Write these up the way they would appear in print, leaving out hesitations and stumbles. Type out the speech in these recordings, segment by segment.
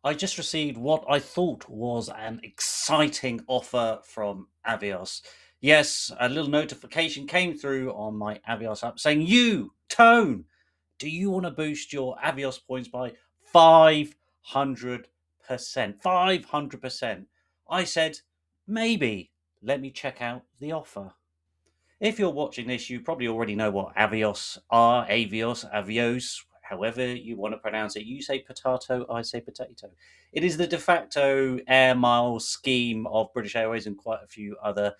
I just received what I thought was an exciting offer from Avios. Yes, a little notification came through on my Avios app saying, "You, Tone, do you want to boost your Avios points by 500%?" 500%. I said, "Maybe. Let me check out the offer." If you're watching this, you probably already know what Avios are, Avios, however you want to pronounce it. You say potato, I say potato. It is the de facto air miles scheme of British Airways and quite a few other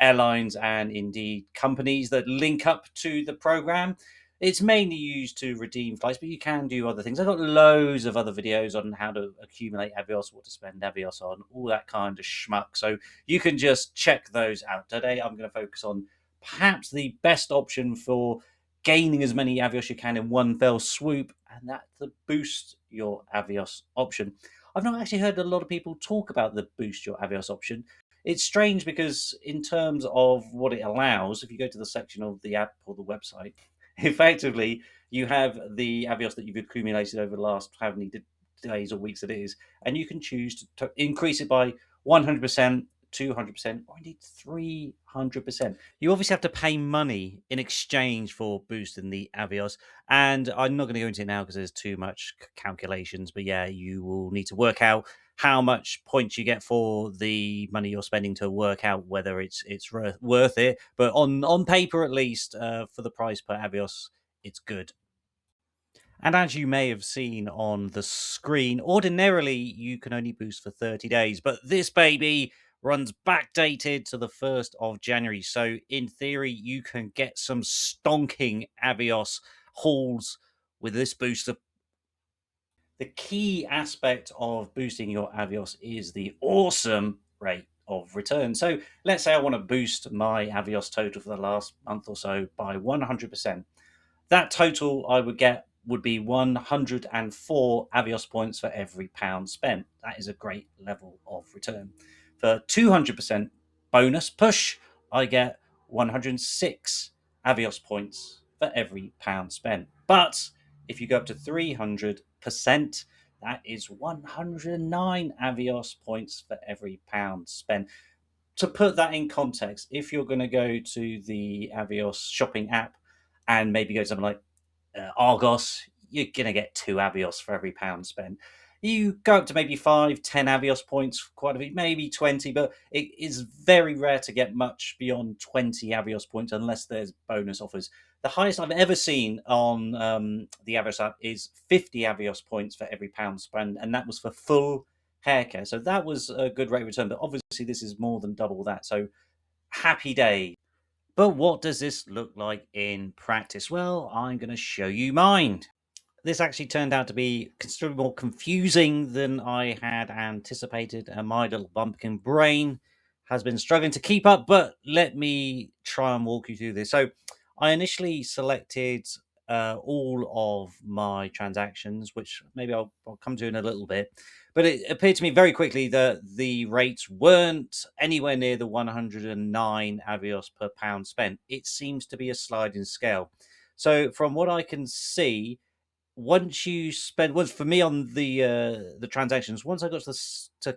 airlines and indeed companies that link up to the program. It's mainly used to redeem flights, but you can do other things. I've got loads of other videos on how to accumulate Avios, what to spend Avios on, all that kind of schmuck. So you can just check those out. Today, I'm going to focus on perhaps the best option for gaining as many Avios you can in one fell swoop, and that's the boost your Avios option. I've not actually heard a lot of people talk about the boost your Avios option. It's strange because, in terms of what it allows, if you go to the section of the app or the website, effectively you have the Avios that you've accumulated over the last how many days or weeks it is, and you can choose to increase it by 100%, 200%, or indeed 300%. You obviously have to pay money in exchange for boosting the Avios, and I'm not going to go into it now because there's too much calculations. But yeah, you will need to work out how much points you get for the money you're spending to work out whether it's worth it. But on paper, at least, for the price per Avios, it's good. And as you may have seen on the screen, ordinarily you can only boost for 30 days, but this baby runs backdated to the 1st of January. So, in theory, you can get some stonking Avios hauls with this booster. The key aspect of boosting your Avios is the awesome rate of return. So, let's say I want to boost my Avios total for the last month or so by 100%. That total I would get would be 104 Avios points for every pound spent. That is a great level of return. For 200% bonus push, I get 106 Avios points for every pound spent. But if you go up to 300%, that is 109 Avios points for every pound spent. To put that in context, if you're going to go to the Avios shopping app and maybe go to something like Argos, you're going to get 2 Avios for every pound spent. You go up to maybe 5, 10 Avios points, quite a bit, maybe 20, but it is very rare to get much beyond 20 Avios points unless there's bonus offers. The highest I've ever seen on the Avios app is 50 Avios points for every pound spent, and that was for full hair care. So that was a good rate of return, but obviously this is more than double that. So happy day. But what does this look like in practice? Well, I'm going to show you mine. This actually turned out to be considerably more confusing than I had anticipated, and my little bumpkin brain has been struggling to keep up. But let me try and walk you through this. So, I initially selected all of my transactions, which maybe I'll come to in a little bit. But it appeared to me very quickly that the rates weren't anywhere near the 109 Avios per pound spent. It seems to be a sliding scale. So, from what I can see, once for me on the transactions, once I got to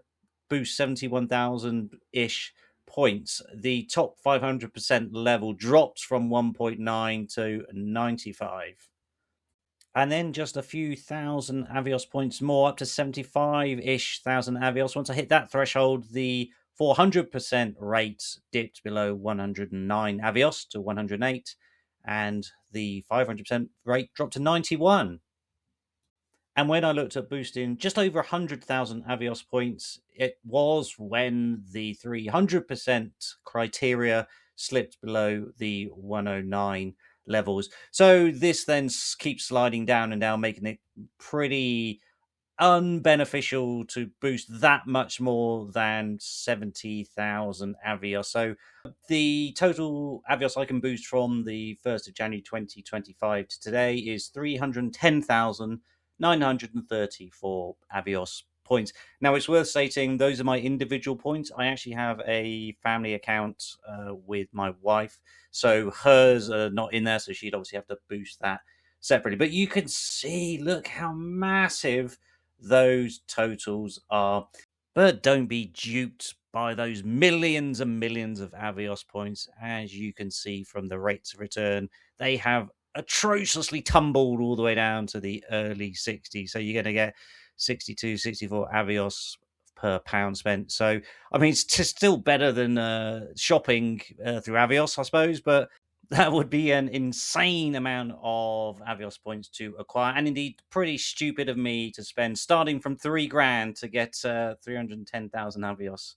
boost 71,000 ish points, the top 500% level drops from 1.9 to 95, and then just a few thousand Avios points more, up to 75 ish thousand Avios. Once I hit that threshold, the 400% rate dipped below 109 Avios to 108, and the 500% rate dropped to 91. And when I looked at boosting just over 100,000 Avios points, it was when the 300% criteria slipped below the 109 levels. So this then keeps sliding down and down, making it pretty unbeneficial to boost that much more than 70,000 Avios. So the total Avios I can boost from the 1st of January 2025 to today is 310,934 Avios points. Now, it's worth stating those are my individual points. I actually have a family account with my wife, so hers are not in there, so she'd obviously have to boost that separately. But you can see, look how massive those totals are. But don't be duped by those millions and millions of Avios points. As you can see from the rates of return, they have atrociously tumbled all the way down to the early 60s. So you're going to get 62, 64 Avios per pound spent. So, I mean, it's just still better than shopping through Avios, I suppose, but that would be an insane amount of Avios points to acquire, and indeed pretty stupid of me to spend starting from $3,000 to get 310,000 Avios,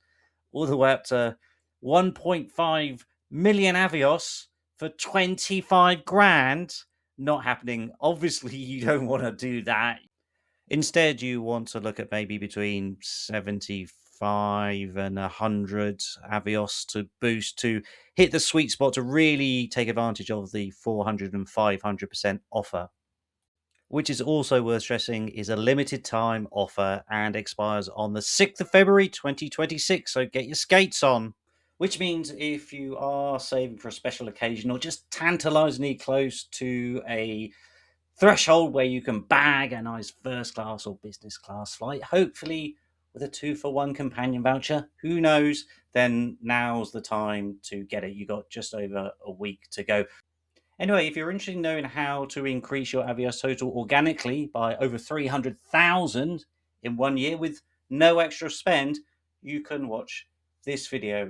all the way up to 1.5 million Avios for 25 grand. Not happening. Obviously, you don't want to do that. Instead, you want to look at maybe between 75 and 100 Avios to boost, to hit the sweet spot, to really take advantage of the 400 and 500% offer, which is also worth stressing is a limited time offer and expires on the 6th of February 2026. So get your skates on. Which means if you are saving for a special occasion or just tantalizingly close to a threshold where you can bag a nice first class or business class flight, hopefully with a 2-for-1 companion voucher, who knows, then now's the time to get it. You got just over a week to go. Anyway, if you're interested in knowing how to increase your Avios total organically by over 300,000 in 1 year with no extra spend, you can watch this video.